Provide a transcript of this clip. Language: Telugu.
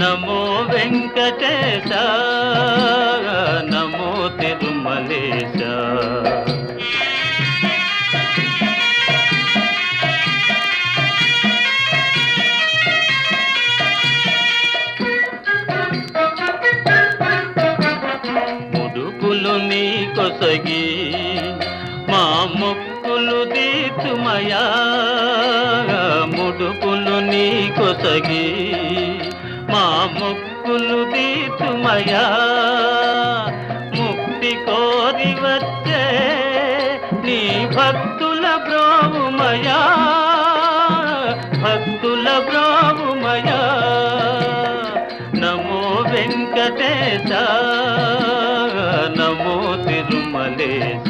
నమో వెంకటేశ, నమో తిరుమలేశ. ముడుపులు నీ కొసగి మా మొక్కులు తీర్చుమయా, ముడుపులు నీ కొసగి మా మొక్కులు తీర్చుమయా. ముక్తి కోరి వచ్చే నీ భక్తుల బ్రోవుమయా, భక్తుల బ్రోవుమయా. నమో వెంకటేశ, నమో తిరుమలేశ.